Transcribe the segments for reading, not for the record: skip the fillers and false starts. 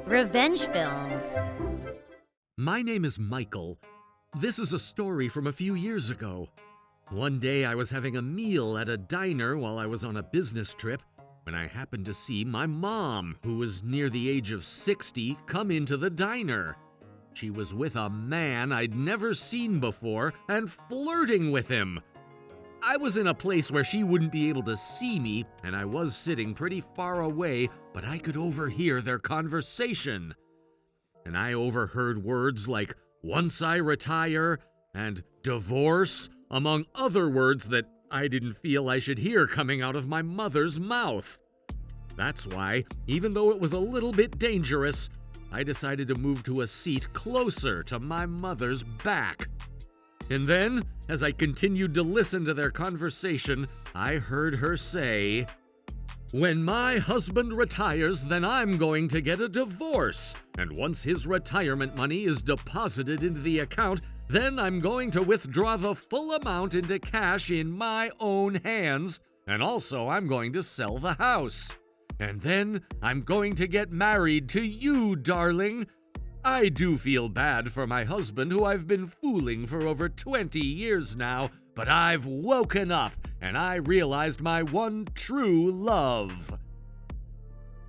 Revenge films. My name is Michael. This is a story from a few years ago. One day I was having a meal at a diner while I was on a business trip when I happened to see my mom, who was near the age of 60, come into the diner. She was with a man I'd never seen before and flirting with him. I was in a place where she wouldn't be able to see me, and I was sitting pretty far away, but I could overhear their conversation. And I overheard words like, "once I retire," and "divorce," among other words that I didn't feel I should hear coming out of my mother's mouth. That's why, even though it was a little bit dangerous, I decided to move to a seat closer to my mother's back. And then, as I continued to listen to their conversation, I heard her say, "When my husband retires, then I'm going to get a divorce. And once his retirement money is deposited into the account, then I'm going to withdraw the full amount into cash in my own hands. And also I'm going to sell the house. And then I'm going to get married to you, darling. I do feel bad for my husband, who I've been fooling for over 20 years now, but I've woken up and I realized my one true love."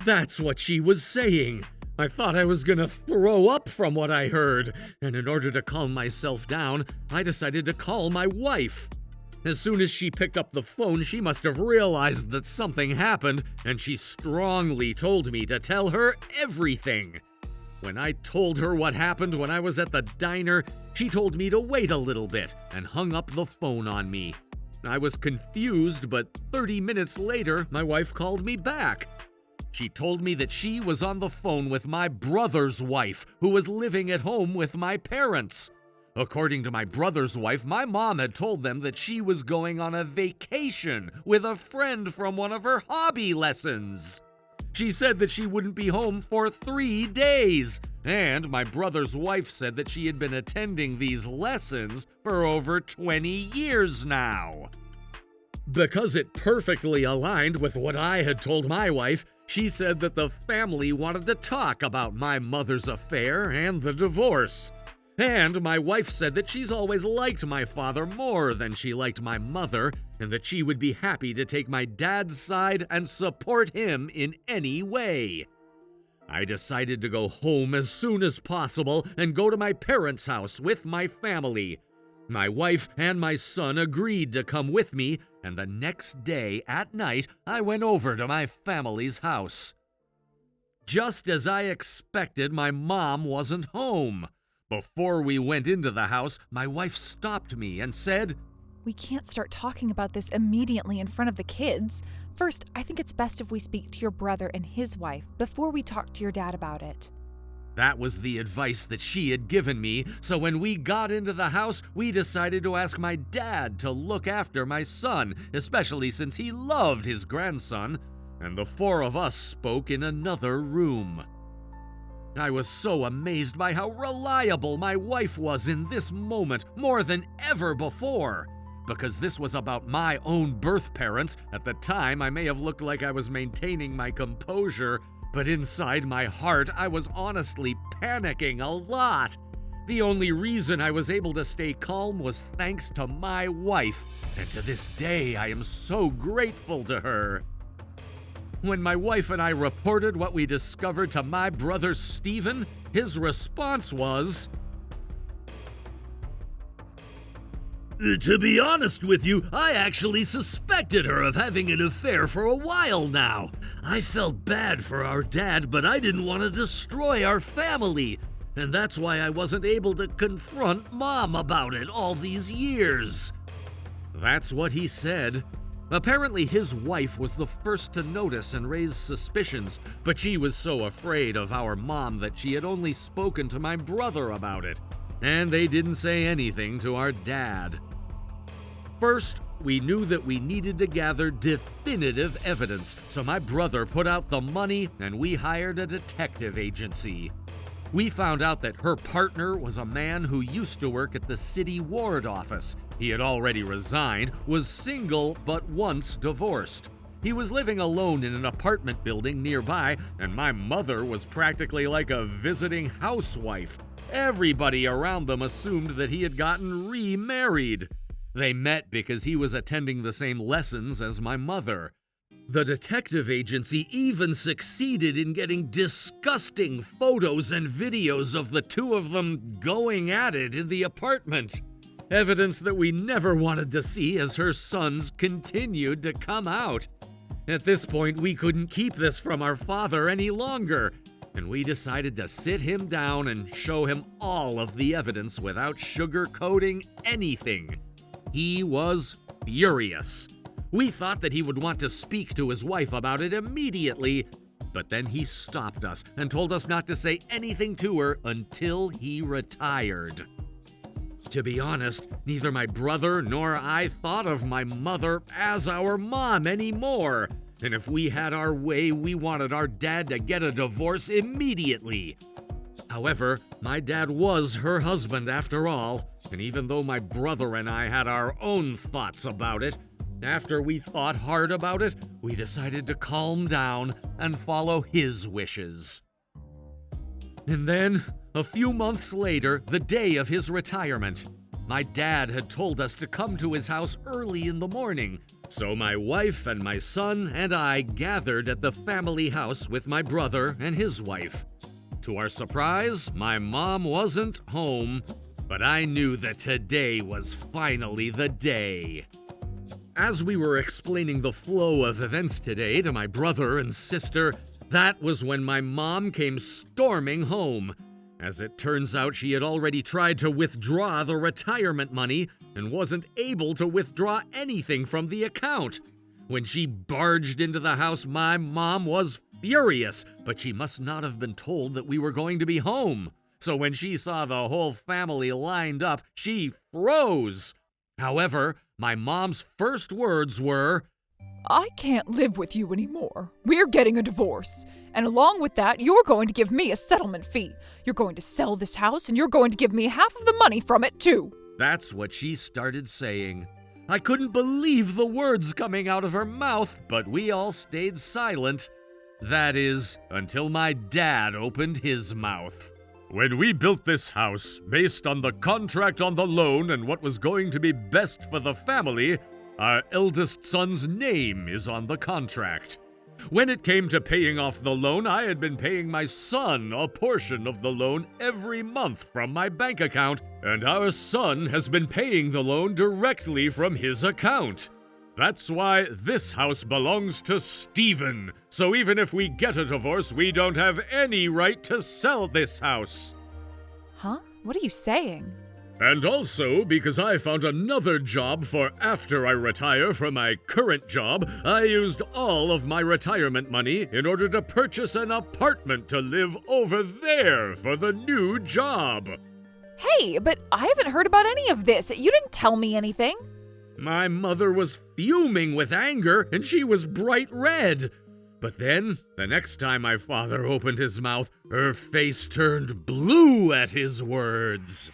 That's what she was saying. I thought I was gonna throw up from what I heard, and in order to calm myself down, I decided to call my wife. As soon as she picked up the phone, she must have realized that something happened, and she strongly told me to tell her everything. When I told her what happened when I was at the diner, she told me to wait a little bit and hung up the phone on me. I was confused, but 30 minutes later, my wife called me back. She told me that she was on the phone with my brother's wife, who was living at home with my parents. According to my brother's wife, my mom had told them that she was going on a vacation with a friend from one of her hobby lessons. She said that she wouldn't be home for 3 days, and my brother's wife said that she had been attending these lessons for over 20 years now. Because it perfectly aligned with what I had told my wife, she said that the family wanted to talk about my mother's affair and the divorce. And my wife said that she's always liked my father more than she liked my mother, and that she would be happy to take my dad's side and support him in any way. I decided to go home as soon as possible and go to my parents' house with my family. My wife and my son agreed to come with me, and the next day at night I went over to my family's house. Just as I expected, my mom wasn't home. Before we went into the house, my wife stopped me and said, "We can't start talking about this immediately in front of the kids. First, I think it's best if we speak to your brother and his wife before we talk to your dad about it." That was the advice that she had given me, so when we got into the house, we decided to ask my dad to look after my son, especially since he loved his grandson, and the four of us spoke in another room. I was so amazed by how reliable my wife was in this moment, more than ever before. Because this was about my own birth parents, at the time I may have looked like I was maintaining my composure, but inside my heart I was honestly panicking a lot. The only reason I was able to stay calm was thanks to my wife, and to this day I am so grateful to her. When my wife and I reported what we discovered to my brother Stephen, his response was, "To be honest with you, I actually suspected her of having an affair for a while now. I felt bad for our dad, but I didn't want to destroy our family, and that's why I wasn't able to confront Mom about it all these years." That's what he said. Apparently his wife was the first to notice and raise suspicions, but she was so afraid of our mom that she had only spoken to my brother about it, and they didn't say anything to our dad. First, we knew that we needed to gather definitive evidence, so my brother put out the money and we hired a detective agency. We found out that her partner was a man who used to work at the city ward office. He had already resigned, was single, but once divorced. He was living alone in an apartment building nearby, and my mother was practically like a visiting housewife. Everybody around them assumed that he had gotten remarried. They met because he was attending the same lessons as my mother. The detective agency even succeeded in getting disgusting photos and videos of the two of them going at it in the apartment. Evidence that we never wanted to see as her sons continued to come out. At this point, we couldn't keep this from our father any longer, and we decided to sit him down and show him all of the evidence without sugarcoating anything. He was furious. We thought that he would want to speak to his wife about it immediately, but then he stopped us and told us not to say anything to her until he retired. To be honest, neither my brother nor I thought of my mother as our mom anymore, and if we had our way, we wanted our dad to get a divorce immediately. However, my dad was her husband after all, and even though my brother and I had our own thoughts about it, after we thought hard about it, we decided to calm down and follow his wishes. And then, a few months later, the day of his retirement, my dad had told us to come to his house early in the morning, so my wife and my son and I gathered at the family house with my brother and his wife. To our surprise, my mom wasn't home, but I knew that today was finally the day. As we were explaining the flow of events today to my brother and sister, that was when my mom came storming home. As it turns out, she had already tried to withdraw the retirement money and wasn't able to withdraw anything from the account. When she barged into the house, my mom was furious, but she must not have been told that we were going to be home. So when she saw the whole family lined up, she froze. However, my mom's first words were, I can't live with you anymore. We're getting a divorce. And along with that, you're going to give me a settlement fee. You're going to sell this house and you're going to give me half of the money from it too. That's what she started saying. I couldn't believe the words coming out of her mouth, but we all stayed silent. That is, until my dad opened his mouth. When we built this house, based on the contract on the loan and what was going to be best for the family, our eldest son's name is on the contract. When it came to paying off the loan, I had been paying my son a portion of the loan every month from my bank account, and our son has been paying the loan directly from his account. That's why this house belongs to Steven, so even if we get a divorce, we don't have any right to sell this house. Huh? What are you saying? And also, because I found another job for after I retire from my current job, I used all of my retirement money in order to purchase an apartment to live over there for the new job. Hey, but I haven't heard about any of this. You didn't tell me anything. My mother was fuming with anger, and she was bright red. But then, the next time my father opened his mouth, her face turned blue at his words.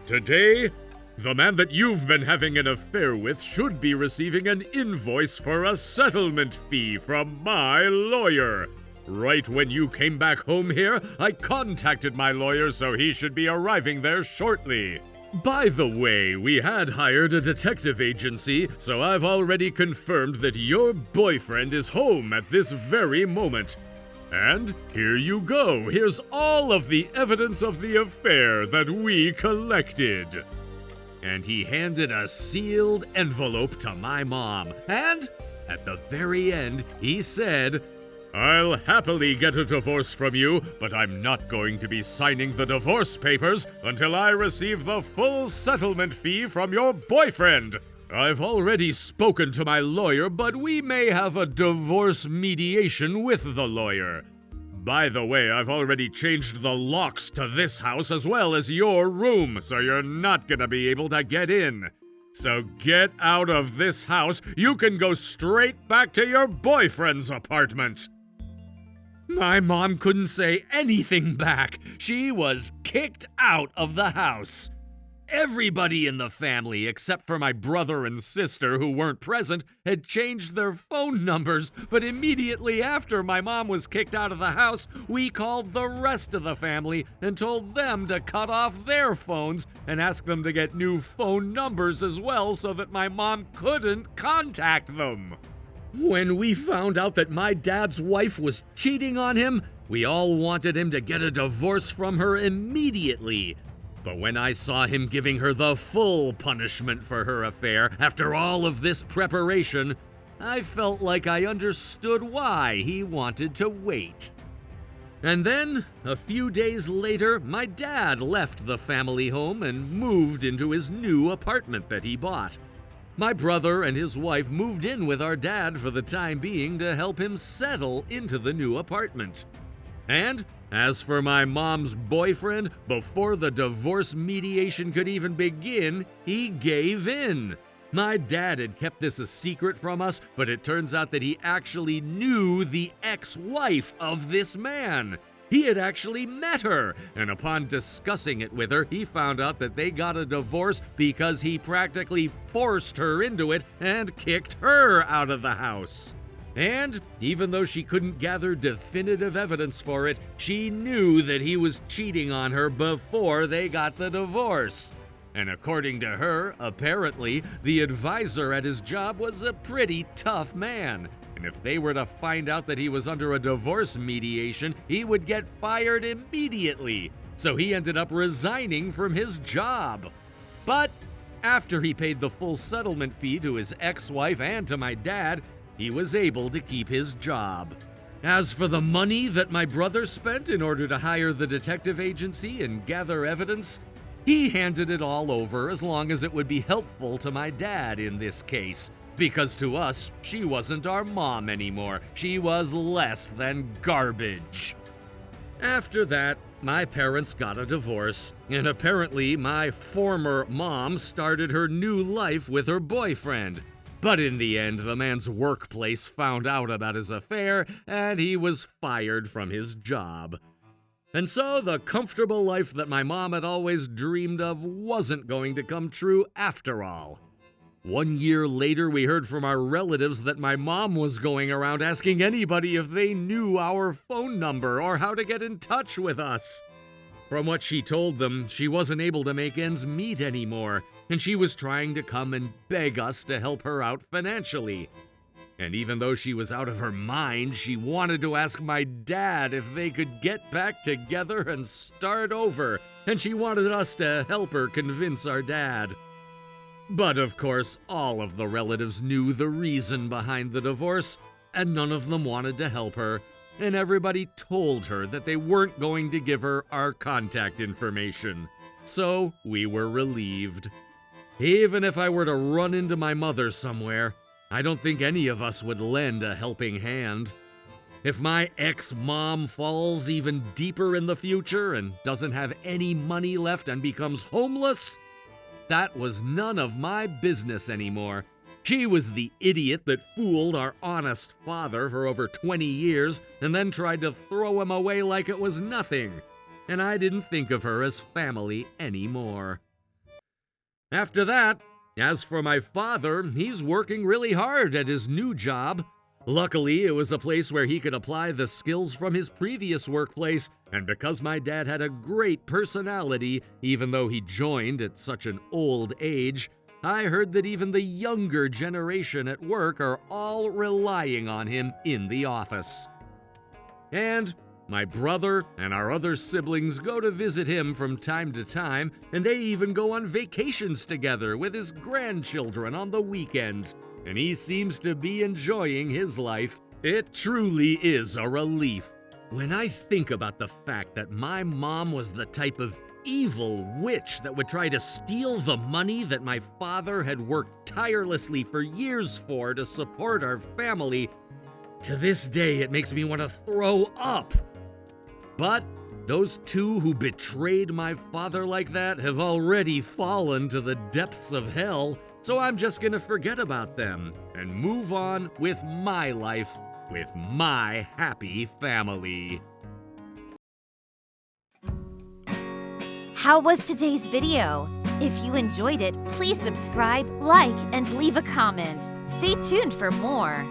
Today, the man that you've been having an affair with should be receiving an invoice for a settlement fee from my lawyer. Right when you came back home here, I contacted my lawyer, so he should be arriving there shortly. By the way, we had hired a detective agency, so I've already confirmed that your boyfriend is home at this very moment. And here you go. Here's all of the evidence of the affair that we collected. And he handed a sealed envelope to my mom. And at the very end, he said, I'll happily get a divorce from you, but I'm not going to be signing the divorce papers until I receive the full settlement fee from your boyfriend. I've already spoken to my lawyer, but we may have a divorce mediation with the lawyer. By the way, I've already changed the locks to this house as well as your room, so you're not gonna be able to get in. So get out of this house. You can go straight back to your boyfriend's apartment. My mom couldn't say anything back. She was kicked out of the house. Everybody in the family, except for my brother and sister who weren't present, had changed their phone numbers, but immediately after my mom was kicked out of the house, we called the rest of the family and told them to cut off their phones and ask them to get new phone numbers as well so that my mom couldn't contact them. When we found out that my dad's wife was cheating on him, we all wanted him to get a divorce from her immediately. But when I saw him giving her the full punishment for her affair after all of this preparation, I felt like I understood why he wanted to wait. And then, a few days later, my dad left the family home and moved into his new apartment that he bought. My brother and his wife moved in with our dad for the time being to help him settle into the new apartment. And as for my mom's boyfriend, before the divorce mediation could even begin, he gave in. My dad had kept this a secret from us, but it turns out that he actually knew the ex-wife of this man. He had actually met her, and upon discussing it with her, he found out that they got a divorce because he practically forced her into it and kicked her out of the house. And even though she couldn't gather definitive evidence for it, she knew that he was cheating on her before they got the divorce. And according to her, apparently, the advisor at his job was a pretty tough man. And if they were to find out that he was under a divorce mediation, he would get fired immediately. So he ended up resigning from his job. But after he paid the full settlement fee to his ex-wife and to my dad, he was able to keep his job. As for the money that my brother spent in order to hire the detective agency and gather evidence, he handed it all over as long as it would be helpful to my dad in this case. Because to us, she wasn't our mom anymore. She was less than garbage. After that, my parents got a divorce, and apparently my former mom started her new life with her boyfriend. But in the end, the man's workplace found out about his affair, and he was fired from his job. And so the comfortable life that my mom had always dreamed of wasn't going to come true after all. 1 year later, we heard from our relatives that my mom was going around asking anybody if they knew our phone number or how to get in touch with us. From what she told them, she wasn't able to make ends meet anymore, and she was trying to come and beg us to help her out financially. And even though she was out of her mind, she wanted to ask my dad if they could get back together and start over, and she wanted us to help her convince our dad. But of course, all of the relatives knew the reason behind the divorce, and none of them wanted to help her, and everybody told her that they weren't going to give her our contact information. So we were relieved. Even if I were to run into my mother somewhere, I don't think any of us would lend a helping hand. If my ex-mom falls even deeper in the future and doesn't have any money left and becomes homeless, that was none of my business anymore. She was the idiot that fooled our honest father for over 20 years and then tried to throw him away like it was nothing. And I didn't think of her as family anymore. After that, as for my father, he's working really hard at his new job. Luckily, it was a place where he could apply the skills from his previous workplace, and because my dad had a great personality, even though he joined at such an old age, I heard that even the younger generation at work are all relying on him in the office. And my brother and our other siblings go to visit him from time to time, and they even go on vacations together with his grandchildren on the weekends, and he seems to be enjoying his life. It truly is a relief. When I think about the fact that my mom was the type of evil witch that would try to steal the money that my father had worked tirelessly for years for to support our family, to this day it makes me want to throw up. But those two who betrayed my father like that have already fallen to the depths of hell, so I'm just gonna forget about them and move on with my life, with my happy family. How was today's video? If you enjoyed it, please subscribe, like, and leave a comment. Stay tuned for more.